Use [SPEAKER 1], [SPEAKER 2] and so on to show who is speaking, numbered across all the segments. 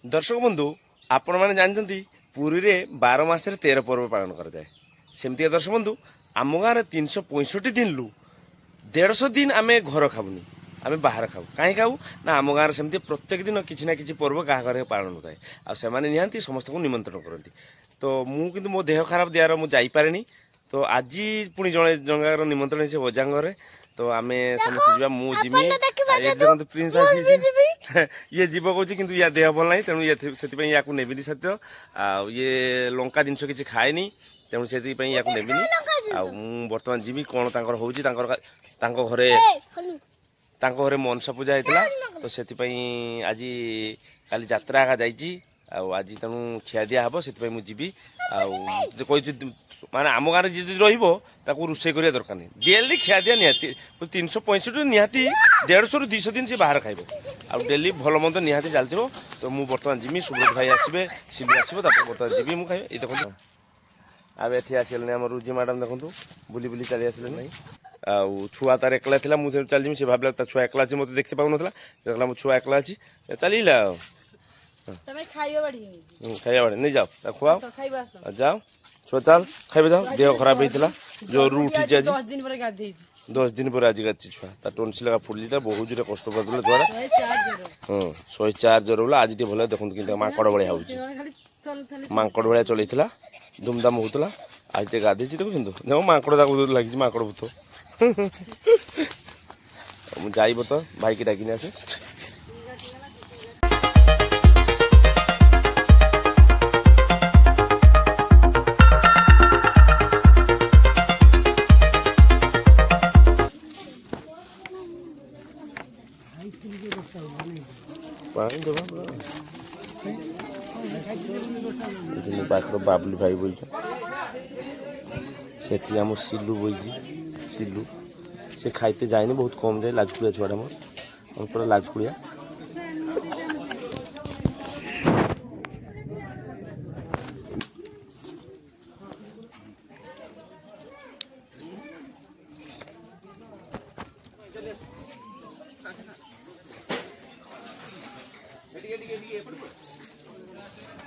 [SPEAKER 1] दर्शक बंधु आपण मैंने जानते पुरी रे 12 मास 13 पर्व पालन कर जाए सेमती दर्शक बंधु आम गाँव 365 दिन लु 150 दिन आम घर खाऊनी आम बाहर खाऊ कहीं खाऊ ना आम गाँव सेमती प्रत्येक दिन किसी ना कि पर्व क्या घर पालन होता है आने निहांती समस्त को निमंत्रण करती तो मुझे मो देह खराब दियार मुझे तो आज पुणी जड़े जगह निमंत्रण है बजांग तो आम समस्त जा मुझे प्रिंस ये जीव कौच कि या देह भल ना तेणु से या नेबिनी सत्य ये लंका जिनस किसी खाएनी तेणु से या नेबिनी बर्तमान जीवी कौन घरे घरे मनसा पूजा होता तो से आज काली यात्रा आगा जाइए आज तेणु खिया दिया हम से मुझी कही माने आम गाँव जी रही रोषे करा दरकार नहीं डेली खिया दिया निहाती 365 निहाती 150 ରୁ 200 दिन से बाहर खाइब आ डेली भल मंद निहाती चलती तो मुझे बर्तमान जिमी सुब्रत भाई आसवे शिवी आसो बर्तमान जीवी मुझे खाइबे ये देखो अब ये आसले आम रुचि मैडम देखो बुली बुली चली आसले ना छुआ तार एकला था मुझे चल सी भाव छुआ एकला अच्छी मत देखते पाऊन कहला मो छुआ एकला अच्छी चलला खाइबा बाड़ी नहीं जाओ खुआओ जाओ छुआ चल खाइबे जाओ देह खराब होता जोर उठी 10 दिन पर आज गाची छुआ टोनसिल फुली बहुत जोर कष्ट कर छुआ हाँ 104 जोर बोला आज भल देखते कि माकड़ भाया हो माकड़ भाया चलता धूमधाम होता आज गाधे देखो माकड़ लगी माकड़ भूत जाइब तो भाई की डाकिनी आसे पानी देवा पाखर बाबली भाई बोल से सिलु बोई सिलु से खाइते जाए बहुत कम जाए लाजकुड़िया छुआ मोर पूरा लाजकुड़िया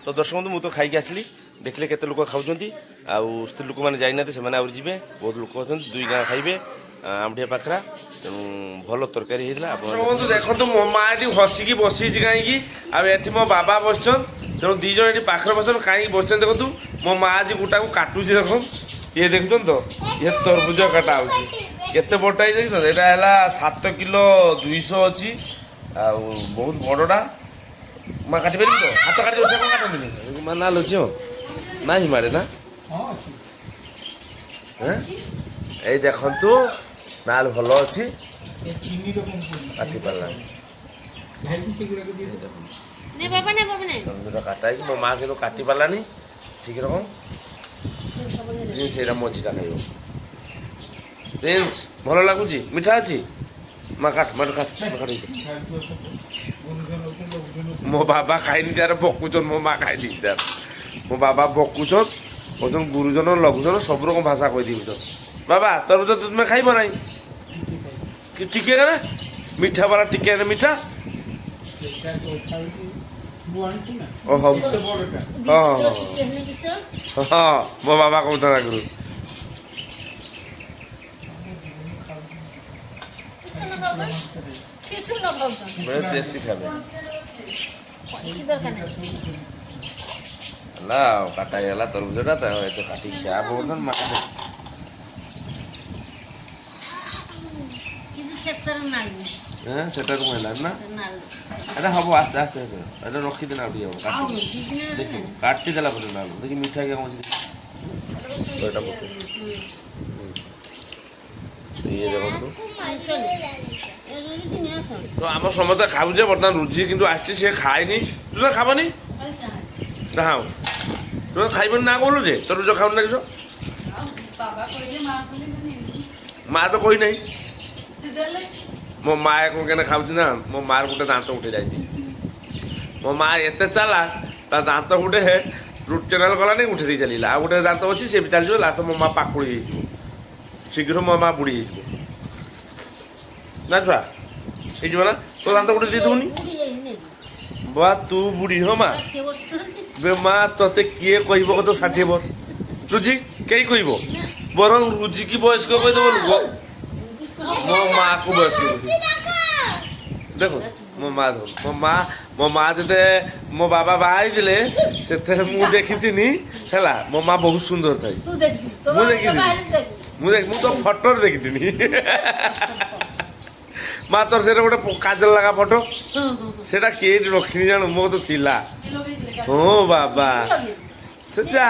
[SPEAKER 1] तो दर्शक बंधु मुझे तो खाई आसली देखले केते लोक खाऊँ स्त्री लोक मैंने जाइना से जी बहुत लोक अच्छा 2 गाँ खाइबे आमठिया पाखरा तेणु भल तरकारी होता बंधु देखो मो माँ ये हसिकी बसी कहीं मो बाबा बसन तेणु 2 जन ये पाखर बसन कहीं बस देखो मो माँ आज गोटा को काटुच देख ये देखुन तो ये तरबुज काटा होते बड़ा ही देख यहाँ 7 किलो 200 अच्छी बहुत बड़टा माँ काटी पारि तो हाथ काटी काटती माँ नाल अच्छे ना ही मारे ना ये देखु नाल भल अच्छी काटी पारा काटा मो माँ के काटी पारानी ठीक रकम से मझीटा खाइब प्रिंस भल लगुच मीठा अच्छी माँ काट मत काट मो बाबा खाई तार बकुचन मो माँ खाई तार मो बाबा बकुचन कौन गुरुजन लघुजन सब रकम भाषा कहीदी बाबा तरबुज तुम्हें खाइब ना टिके ना मीठा वाला टिके मीठा हाँ हाँ मो बाबा कहता आगु देसी खावे काटा तरबुजटा तो काटी क्या बोल सेटा को महिला ना এটা হব আস্তে আস্তে এটা রখি দেনা উঠি যাব দেখি কাটতে দেলা পরে না দেখি মিঠা কেমন আছে তো এটা বলতে ये देखो तो आम समस्त खाऊे बर्तमान रुचि किंतु आसछि से खाएनी तू तो खाबनी हाँ तुम खाइबनी ना कहलु जे तोर जो खाऊ ना किस माँ तो कही नहीं मो माँ क्या खाऊ ना मो मार गोटे दांत उठे जाए मो माँ एत चला दांत गोटे रूट चैनल गलानी उठे दे चलला आ गोटे दांत अच्छी सी चल लास्ट मो माँ पाकुड़ी शीघ्र मो माँ बुढ़ी ना छुआ ये ना तो दांत गोटे दे दूनी বা তু বুড়ি হ মা বে মা তোতে কিয়ে কইব কত 60 বর্ষ রুজি কেই কইব বরং রুজি কি বয়স্ক কই দেব মো মা কো বয়স্ক দেখো ମୋ ମା ଯେତେ ମୋ ବାବା ବାହା ହେଇଥିଲେ ସେଥିରେ ମୁଁ ଦେଖିଥିନି ହେଲା ମୋ ମା ବହୁତ ସୁନ୍ଦର ଥାଏ ମୁଁ ତ ଫଟୋରେ ଦେଖିଥିନି ମା ତୋର ସେଟା ଗୋଟେ କାଜଲ ଲାଗା ଫଟୋ ସେଟା କିଏ ରଖିନି ଜାଣୁ ମୋ ତ ଥିଲା ହଁ ବାବା ସେ ଯା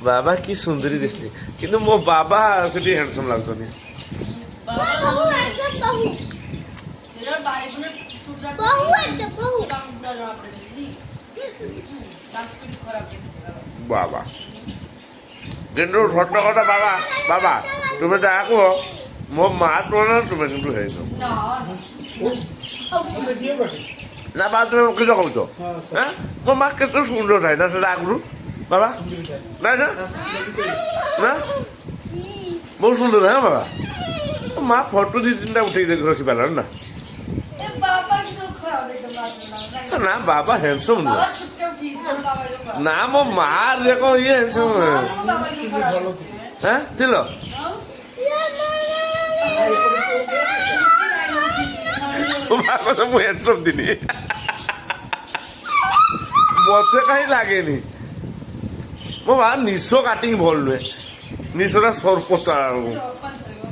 [SPEAKER 1] ବାବା କି ସୁନ୍ଦରୀ ଦିଶିଲେ କିନ୍ତୁ ମୋ ବାବା ସେଠି ହ୍ୟାଣ୍ଡସମ୍ ଲାଗୁଛନ୍ତି বাবা কিন্তু সত্য কথা বাবা বাবা তুমি যাହା କୁହ ମୋ ମା ତୁଳନାରେ ତୁମେ କିନ୍ତୁ ହେଇଛ ନା ବା ତୁମେ କିସ କହୁଛ ମୋ ମା କେତେ ସୁନ୍ଦର ଥାଏ ନା ସେଟା ଆଗରୁ ବାବା ନାଇଁ ନା ନା ବହୁତ ସୁନ୍ଦର ଥାଏ ବାବା ମା ଫଟୋ 2-3ଟା ଉଠେଇକି ରଖିପାରିଲାନି ନା ନା ବାବା ହ୍ୟାଣ୍ଡସମ୍ ନୁହଁ ନା ମୋ ମା ରେ କଣ ଇଏ ହ୍ୟାଣ୍ଡସମ୍ ଥିଲ ମୁଁ ହ୍ୟାଣ୍ଡସମ୍ ଥିଲି ମତେ କାହିଁ ଲାଗେନି ମୋ ମା ନିଶ କାଟିକି ଭଲ ନୁହେଁ ନିଶଟା ସର୍ପୋଚା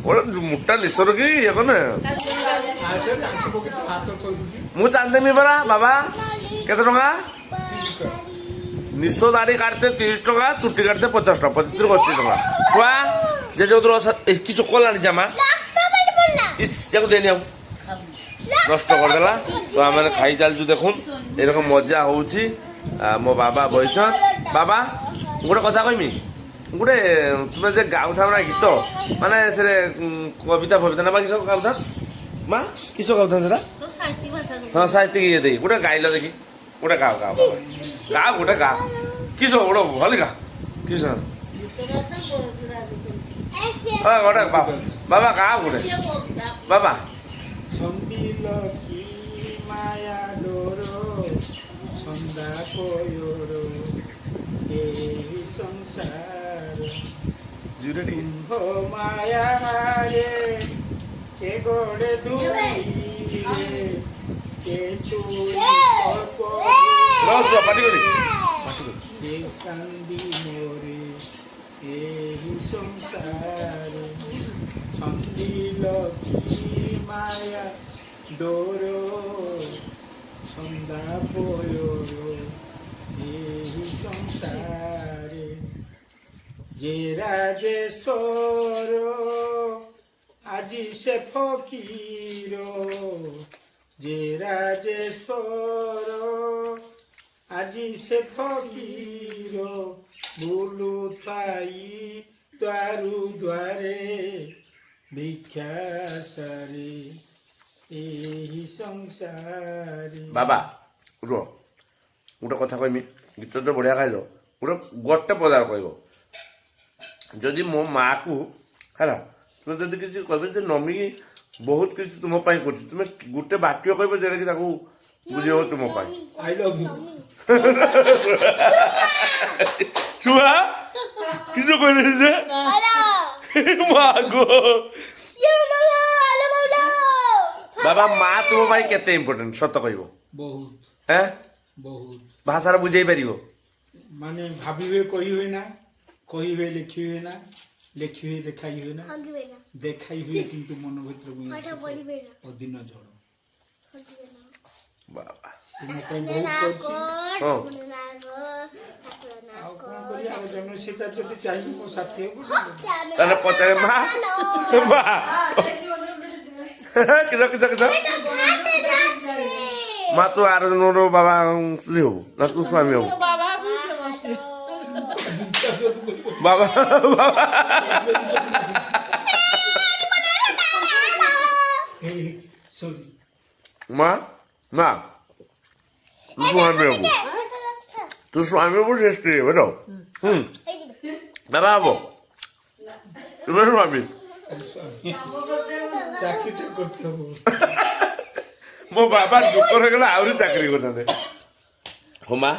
[SPEAKER 1] ଗୋଟେ ମୋଟା ନିଶର କି ଇଏ କନେ ମୁଁ ଚାନ୍ଦେମି ପରା ବାବା କେତେ ଟଙ୍କା ନିଶ ଦାଢ଼ି କାଟତେ 30 ଟଙ୍କା ଚୁଟି କାଟତେ 50 ଟଙ୍କା 75 80 ଟଙ୍କା ଛୁଆ ଯେ ଯୋଉ କିଛି କଲାଣି ଜାମା ଇସ୍ ଯାକୁ ଦେଇନି ଆଉ ନଷ୍ଟ କରିଦେଲା ତ ଆମେ ଖାଇ ଚାଲିଛୁ ଦେଖୁନ୍ ଏରକମ ମଜା ହଉଛି ମୋ ବାବା ବଇଛନ୍ ବାବା ଗୋଟେ କଥା କହିମି ଗୋଟେ ତୁମେ ଯେ ଗାଉଥାଉ ନା ଗୀତ ମାନେ ସେ କବିତା ଫବିତା ନା ବା କିସ ଗାଉଥା ମା କିସ ଗାଉଥା ସେଟା ହଁ ସାହିତ୍ୟିକ ଇଏ ଦେଇ ଗୋଟେ ଗାଇଲ ଦେଖି ଗୋଟେ ଗାଅ ଗାଅ ଗାଅ ଗୋଟେ ଗାଅ କିସ ଗୋଟେ ଭଲ ଗା କିସ ଗୋଟେ ବାବା ଗାଅ ଗୋଟେ ବାବା
[SPEAKER 2] মায়া রে কে গড়ে দূরে কে তুই অল্প কে কান্দি মোরে এই সংসার ছন্দিল কি মায়া ডোর ছন্দা বয়োর এই সংসারে যে রাজেশ্বর আজি সে ফকির যে রাজেশ্বর আজি সে ফকির বুলু থাই দ্বারু দ্বারে ভিক্ষা সারে এই সংসারে
[SPEAKER 1] বাবা ରୁହ ଗୋଟେ କଥା କହିମି ଗୀତ ତ ବଢ଼ିଆ ଖାଇଲ ଗୋଟେ ପଦାର କହିବ ଯଦି ମୋ ମାଆକୁ ହେଲା ତୁମେ ଯଦି କିଛି କହିବ ଯେ ନମି ବହୁତ କିଛି ତୁମ ପାଇଁ କରୁଛି ତୁମେ ଗୋଟେ ବାକ୍ୟ କହିବ ଯେଉଁଟାକି ତାକୁ ବୁଝେଇବ ତୁମ ପାଇଁ
[SPEAKER 2] ଆଇ ଲଭ୍ ୟୁ
[SPEAKER 1] ଛୁଆ କିସ କହିଲେ ଯେ ମାଗୋ ବାବା ମା ତୁମ ପାଇଁ କେତେ ଇମ୍ପୋର୍ଟାଣ୍ଟ ସତ କହିବ
[SPEAKER 2] ବହୁତ ବହୁତ
[SPEAKER 1] ଭାଷାରେ ବୁଝେଇ ପାରିବ
[SPEAKER 2] ମାନେ ଭାବିବେ କହି ହୁଏ ନା କହିବେ ଲେଖି ହୁଏ ନା ଲେଖି ହୁଏ ଦେଖାଇ ହୁଏ ନା দেখাই हुए কিন্তু মন ভিতরে অদিন ঝড়
[SPEAKER 1] বাবা
[SPEAKER 2] তুমি কই বহুত করছি ଆଉ କଣ କରିବା ଆଉ ଜଣେ ସେଟା ଯଦି ଚାହିଁବ ମୋ ସାଥି ହେବ
[SPEAKER 1] ତାହେଲେ ପଚାରେ ମା ମା କିସ କିସ କିସ ମା ତୁ ଆର ଜଣର ବାବା ସ୍ତ୍ରୀ ହବୁ ନା ତୁ ସ୍ୱାମୀ ହବୁ ବାବା ବାବା মা মা তু স্বামী হবু তু স্বামী হবু সে স্ত্রী হবে তো বাবা হবো তুমি স্বামী
[SPEAKER 2] চাকরিটা করতে হবে
[SPEAKER 1] ମୋ ବାବା ଦୁଃଖ ହେଇଗଲା ଆହୁରି ଚାକିରି କରିଥାନ୍ତେ। ହଁ ମା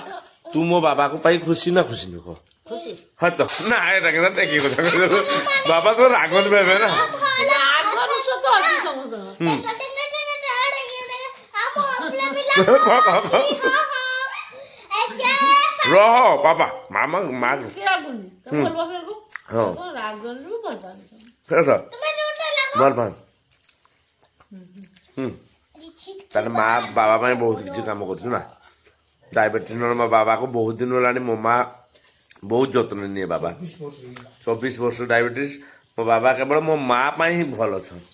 [SPEAKER 1] ତୁ ମୋ ବାବାକୁ ପାଇ ଖୁସି ନା ଖୁସି ନୁହ?
[SPEAKER 3] ଖୁସି
[SPEAKER 1] ହଁ ତ ନା ଏଇଟା କେତେ ଟେକି କଥା ବାବା ତ ରାଗନ୍ତି ବେଳେ ନା।
[SPEAKER 3] ଆଗରୁ ତ ଅଛି ସମସ୍ତଙ୍କର
[SPEAKER 1] ରହ ବାବା ମାମା ମା
[SPEAKER 3] କିଏ ରାଗୁନି ତ ଭଲ ପାଖକୁ
[SPEAKER 1] ହଁ
[SPEAKER 3] ରାଗନ୍ତୁ ଭଲ ପାଆନ୍ତି
[SPEAKER 1] ଭଲ ପାଆନ୍ତି। ତାହେଲେ ମା ବାବା ପାଇଁ ବହୁତ କିଛି କାମ କରୁଛୁ ନା। ଡାଇବେଟିସ୍ ମୋ ବାବାକୁ ବହୁତ ଦିନ ହେଲାଣି ମୋ ମା ବହୁତ ଯତ୍ନ ନିଏ ବାବା। 24 ବର୍ଷ ଡାଇବେଟିସ୍ ମୋ ବାବା କେବଳ ମୋ ମା ପାଇଁ ହିଁ ଭଲ ଅଛନ୍ତି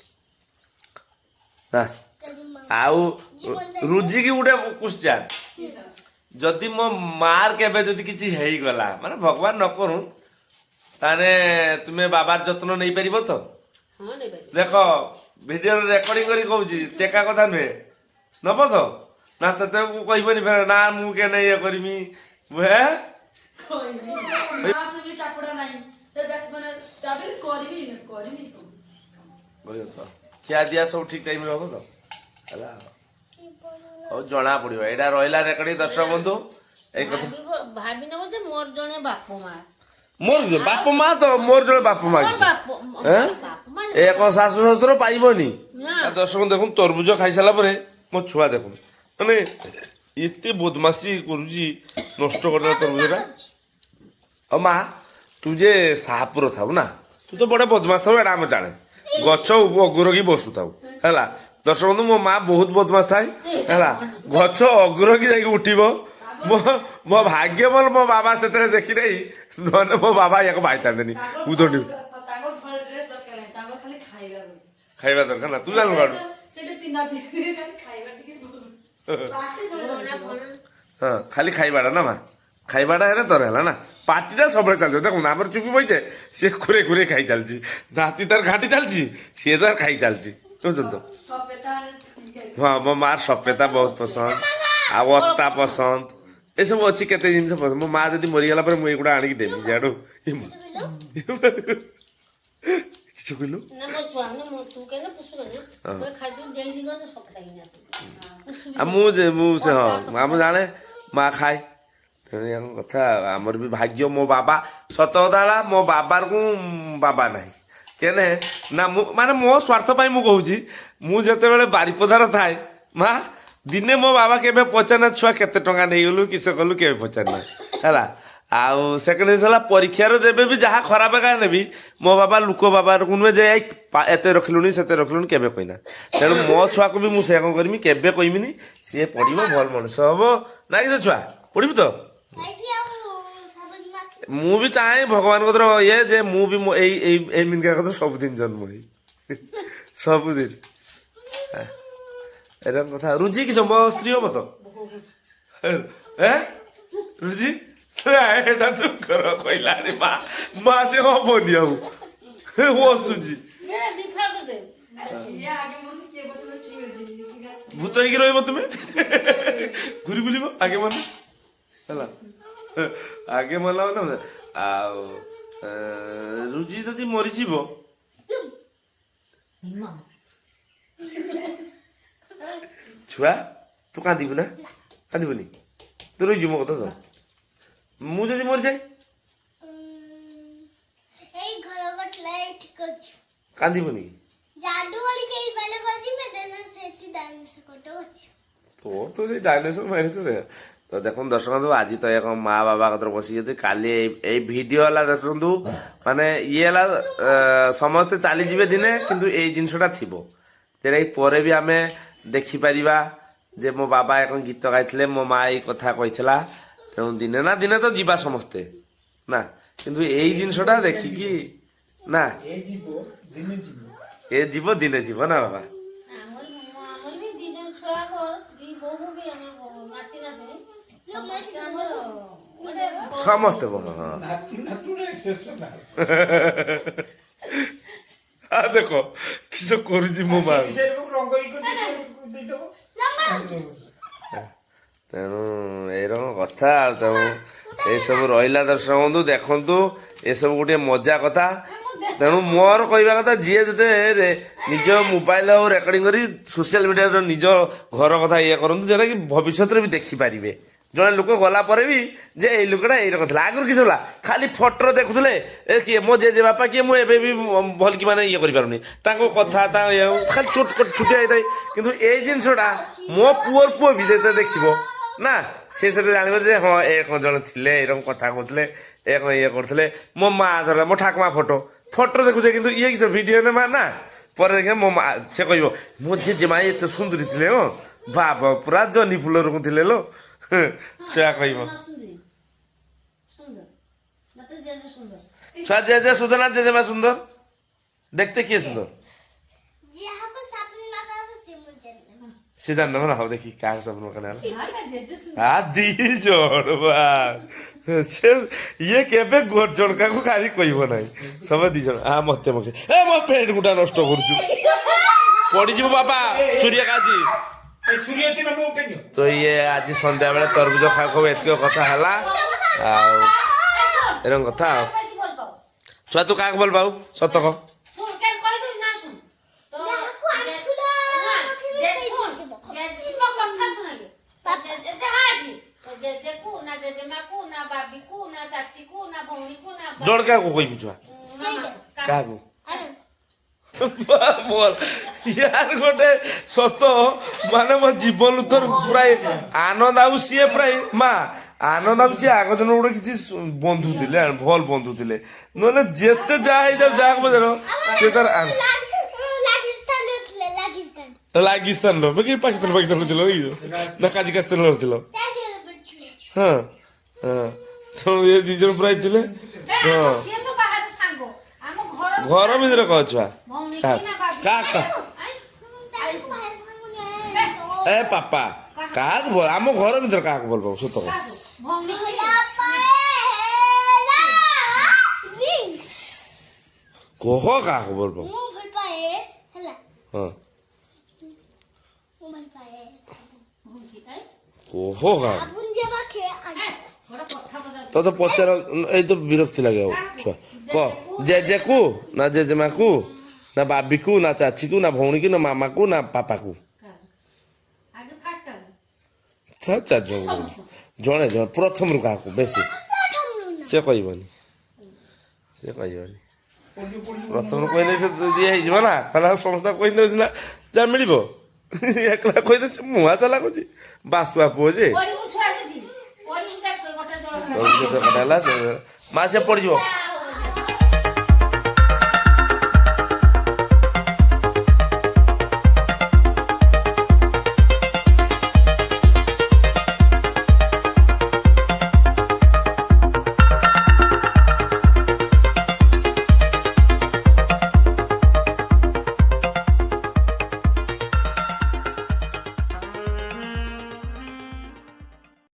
[SPEAKER 1] ନା। ଆଉ ରୁଜିକି ଗୋଟେ କୁଶ୍ଚେନ୍ ଯଦି ମୋ ମାର କେବେ ଯଦି କିଛି ହେଇଗଲା ମାନେ ଭଗବାନ ନ କରୁ ତାହେଲେ ତୁମେ ବାବାର ଯତ୍ନ ନେଇପାରିବ ତ?
[SPEAKER 3] ହଁ ନେଇପାରିବି
[SPEAKER 1] ଦେଖ ଭିଡିଓ ରେକର୍ଡିଂ କରି କହୁଛି ଟେକା କଥା ନୁହେଁ ନବ ତ ନା ସେତେବେଳକୁ କହିବନି ଫେର ନା ମୁଁ କେନେ ଇଏ କରିମି ଖିଆ ଦିଆ ସବୁ ଠିକ ଟାଇମରେ ହବ ତ ହେଲା ହଉ ଜଣା ପଡିବ। ଏଇଟା ରହିଲା ରେକର୍ଡିଂ ଦର୍ଶକ ବନ୍ଧୁ ଏଇ କଥା
[SPEAKER 3] ଭାବି ନବ ଯେ ମୋର ଜଣେ ବାପ ମା
[SPEAKER 1] ମୋର ବାପ ମା ତ ମୋର ଜଣେ ବାପ ମା ଏ କଣ ଶାଶୁ ଶ୍ୱଶୁର ପାଇବନି। ଦର୍ଶକ ଦେଖୁନ ତରଭୁଜ ଖାଇସାରିଲା ପରେ ମୋ ଛୁଆ ଦେଖୁନ ମାନେ ଏତେ ବଦମାସି କରୁଛି ନଷ୍ଟ କରିଦେଲା ତରଭୁଜଟା। ଆଉ ମା ତୁ ଯେ ସାହାପୁର ଥାଉ ନା ତୁ ତ ବଡ ବଦମାସ ଥାଉ ଏଇଟା ଆମେ ଜାଣେ ଗଛ ଅଗୁରକି ବସୁଥାଉ ହେଲା। ଦର୍ଶକ ବନ୍ଧୁ ମୋ ମା ବହୁତ ବଦମାସ ଥାଏ ହେଲା। ଗଛ ଅଗୁରକି ଯାଇକି ଉଠିବ ମୋ ଭାଗ୍ୟ ଭଲ ମୋ ବାବା ସେଥିରେ ଦେଖିଦେଇ ନହେଲେ ମୋ ବାବା ୟାକୁ ବାଇଥାନ୍ତେନି ଉଦଣ୍ଡି ଖାଇବା ଦରକାର ନା ତୁ ଜାଣିଲୁ କାଢୁ ହଁ ଖାଲି ଖାଇବାଟା ନା ମା ଖାଇବାଟା ହେଲେ ତୋର ହେଲା ନା। ପାଟିଟା ସବୁବେଳେ ଚାଲିଛି ଦେଖୁନ ଆମର ଚୁପି ବଇଛେ ସିଏ ଖୁରେ ଖୁରେ ଖାଇ ଚାଲିଛି ନାତି ତାର ଘାଟି ଚାଲିଛି ସିଏ ତାର ଖାଇ ଚାଲିଛି ବୁଝୁଛନ୍ତି ତ। ହଁ ମୋ ମାର ସଫେତା ବହୁତ ପସନ୍ଦ ଆଉ ଅତା ପସନ୍ଦ ଏସବୁ ଅଛି କେତେ ଜିନିଷ ପସନ୍ଦ। ମୋ ମା ଯଦି ମରିଗଲା ପରେ ମୁଁ ଏଗୁଡ଼ା ଆଣିକି ଦେବି ସିଆଡୁ କିଛି କହିଲୁ ଆଉ ମୁଁ ସେ ହଁ ମୁଁ ଜାଣେ ମା ଖାଏ ତେଣୁ କଥା ଆମର ବି ଭାଗ୍ୟ। ମୋ ବାବା ସତ କଥା ହେଲା ମୋ ବାବାରକୁ ବାବା ନାହିଁ କେନେ ନା ମୁଁ ମାନେ ମୋ ସ୍ୱାର୍ଥ ପାଇଁ ମୁଁ କହୁଛି ମୁଁ ଯେତେବେଳେ ବାରିପଦାର ଥାଏ ମା ଦିନେ ମୋ ବାବା କେବେ ପଚାରିନା ଛୁଆ କେତେ ଟଙ୍କା ନେଇଗଲୁ କିସ କଲୁ କେବେ ପଚାରିନା ହେଲା। ଆଉ ସେକେଣ୍ଡ ଜିନିଷ ହେଲା ପରୀକ୍ଷାର ଯେବେ ବି ଯାହା ଖରାପ ଏକା ନେବି ମୋ ବାବା ଲୋକ ବାବାରକୁ ନୁହେଁ ଯେ ଏତେ ରଖିଲୁଣି ସେତେ ରଖିଲୁଣି କେବେ କହିନା। ତେଣୁ ମୋ ଛୁଆକୁ ବି ମୁଁ ସେଇଆ କଣ କରିବି କେବେ କହିବିନି ସିଏ ପଢିବ ଭଲ ମଣିଷ ହବ ନା କି ସେ ଛୁଆ ପଢିବୁ ତ। ମୁଁ ବି ଚାହେଁ ଭଗବାନଙ୍କ ଇଏ ଯେ ମୁଁ ବି ଏମିତିକା କଥା ସବୁଦିନ ଜନ୍ମ ହେଇ ସବୁଦିନ ଏରকম କଥା। ରୁଜି କି ମୋ ସ୍ତ୍ରୀ ହବ ତ ରୁଜି ଏଟା ତୁ କର କହିଲା ମା ମା ସେ ହବନି ଆଉ ବସୁଛି ଭୂତ ହେଇକି ରହିବ ତୁମେ ଘୁରି ବୁଲିବ ଆଗେ ମାନେ ହେଲା ଆଗେ ମଲା ମାନେ ଆଉ ରୁଜି ଯଦି ମରିଯିବ ଛୁଆ ତୁ କାନ୍ଦିବୁ ନା କାନ୍ଦିବୁନି ତୁ ରହିଯିବୁ ମୋ କଥା ତ ମୁଁ ଯଦି ମରିଯାଏ କାନ୍ଦିବୁନି ତୋର ତ ସେଇ ଡାଇନେସର ମାଇନେସର ତ ଦେଖନ୍ତୁ ଦର୍ଶକ ବନ୍ଧୁ ଆଜି ତ ଏକ ମା ବାବା କଥା ବସିକି କାଲି ଏଇ ଭିଡିଓ ହେଲା ଦେଖନ୍ତୁ ମାନେ ଇଏ ହେଲା ସମସ୍ତେ ଚାଲିଯିବେ ଦିନେ କିନ୍ତୁ ଏଇ ଜିନିଷଟା ଥିବ ସେଟା ପରେ ବି ଆମେ ଦେଖିପାରିବା ଯେ ମୋ ବାବା ଏକ ଗୀତ ଗାଇଥିଲେ ମୋ ମା ଏଇ କଥା କହିଥିଲା। ତେଣୁ ଦିନେ ନା ଦିନେ ତ ଯିବା ସମସ୍ତେ ନା କିନ୍ତୁ ଏଇ ଜିନିଷଟା ଦେଖିକି ନା ଏ ଯିବ ଦିନେ ଯିବ ନା ବାବା ସମସ୍ତେ ଦେଖ କିସ କରୁଛି ମୋ ମା। ତେଣୁ ଏଇରକମ କଥା ଆଉ ତେଣୁ ଏସବୁ ରହିଲା ଦର୍ଶକ ବନ୍ଧୁ ଦେଖନ୍ତୁ ଏସବୁ ଗୋଟେ ମଜା କଥା ତେଣୁ ମୋର କହିବା କଥା ଯିଏ ଯେତେ ନିଜ ମୋବାଇଲ ଆଉ ରେକର୍ଡିଂ କରି ସୋସିଆଲ ମିଡ଼ିଆର ନିଜ ଘର କଥା ଇଏ କରନ୍ତୁ ଯୋଉଟା କି ଭବିଷ୍ୟତରେ ବି ଦେଖିପାରିବେ। ଜଣେ ଲୋକ ଗଲା ପରେ ବି ଯେ ଏଇ ଲୋକଟା ଏଇରକମ ଥିଲା। ଆଗରୁ କିଛି ହେଲା ଖାଲି ଫଟୋ ଦେଖୁଥିଲେ ଏ କିଏ ମୋ ଜେଜେ ବାପା କିଏ ମୁଁ ଏବେ ବି ଭଲ କି ମାନେ ଇଏ କରିପାରୁନି ତାଙ୍କ କଥାବାର୍ତ୍ତା ଖାଲି ଛୁଟିଆ ହେଇଥାଏ। କିନ୍ତୁ ଏଇ ଜିନିଷଟା ମୋ ପୁଅର ପୁଅ ବି ଯେତେ ଦେଖିବ ନା ସେ ସେତେ ଜାଣିବ ଯେ ହଁ ଏ କଣ ଜଣେ ଥିଲେ ଏରକମ କଥା କହୁଥିଲେ ଏ କଣ ଇଏ କରୁଥିଲେ। ମୋ ମା ଧର ମୋ ଠାକୁମା ଫଟୋ ଦେଖୁଛେ କିନ୍ତୁ ଇଏ କିଛି ଭିଡ଼ିଓ ନେ ମା ନା ପରେ ଦେଖିବା ମୋ ମା ସେ କହିବ ମୋ ଜେଜେମା ଏତେ ସୁନ୍ଦରୀ ଥିଲେ ହଁ ବାବା ପୁରା ଜହ୍ନି ଫୁଲ ଥିଲେ ଲୋ ଛୁଆ କହିବ ଛୁଆ ଜେଜେ ସୁନ୍ଦର ନା ଜେଜେମା ସୁନ୍ଦର দেখতে কিଏ ସୁନ୍ଦର ସେ ଜାଣିନ ନା ହଉ ଦେଖି କାହା ସ୍ୱପ୍ନ କାଳେ ଦି ଜଣ ବା ସେ ଇଏ କେବେ ଜଣକାକୁ କାହାରି କହିବ ନାହିଁ ସବୁ ଦି ଜଣ ମତେ ମତେ ଏ ମୋ ପେଣ୍ଟ ଗୁଟା ନଷ୍ଟ କରୁଛୁ ପଡିଯିବ ବାପା ଚୁରିଆ କାଜି ତ ଇଏ ଆଜି ସନ୍ଧ୍ୟା ବେଳେ ତରଭୁଜ ଖାଉ ଖାଉ ଏତିକ କଥା ହେଲା ଆଉ ଏରকম କଥା ଆଉ ଛୁଆ ତୁ କାହାକୁ ଭଲ ପାଉ ସତ କହ ଜଣ କାହାକୁ କହିବୁ ଛୁଆ କାହାକୁ यार गोटे सत माने मो जीवन थर प्राय आनंद आउ सी प्राय माँ आनंद आउ सी आग दिन गोटे किसी बंधु थे भल बंधु थे ना जिते जाओ जहाँ बजार से तार लागिस्तान पाकिस्तान पाकिस्तान ना काजिकास्तान हाँ हाँ तो ये दी जन प्राय थे हाँ घर भर कह छुआ ए पापा क्या आम घर भर क्या भल पाओ सत कह क्या भल पाओ हाँ कह क्या तो पचार ये तो विरक्ति लगे छुआ कह जेजे को ना जेजेमा को ना बाबी को ना चाची को ना भौणी को ना मामा को ना पापा को जड़े जड़े प्रथम रू क्या बेसी से कहबनी से कहबनी प्रथम कहदे से ये ना समस्त कहदे ना जहाँ मिल एकला कहदे मुआ चला कह बासुआ पुओ जे माँ से पड़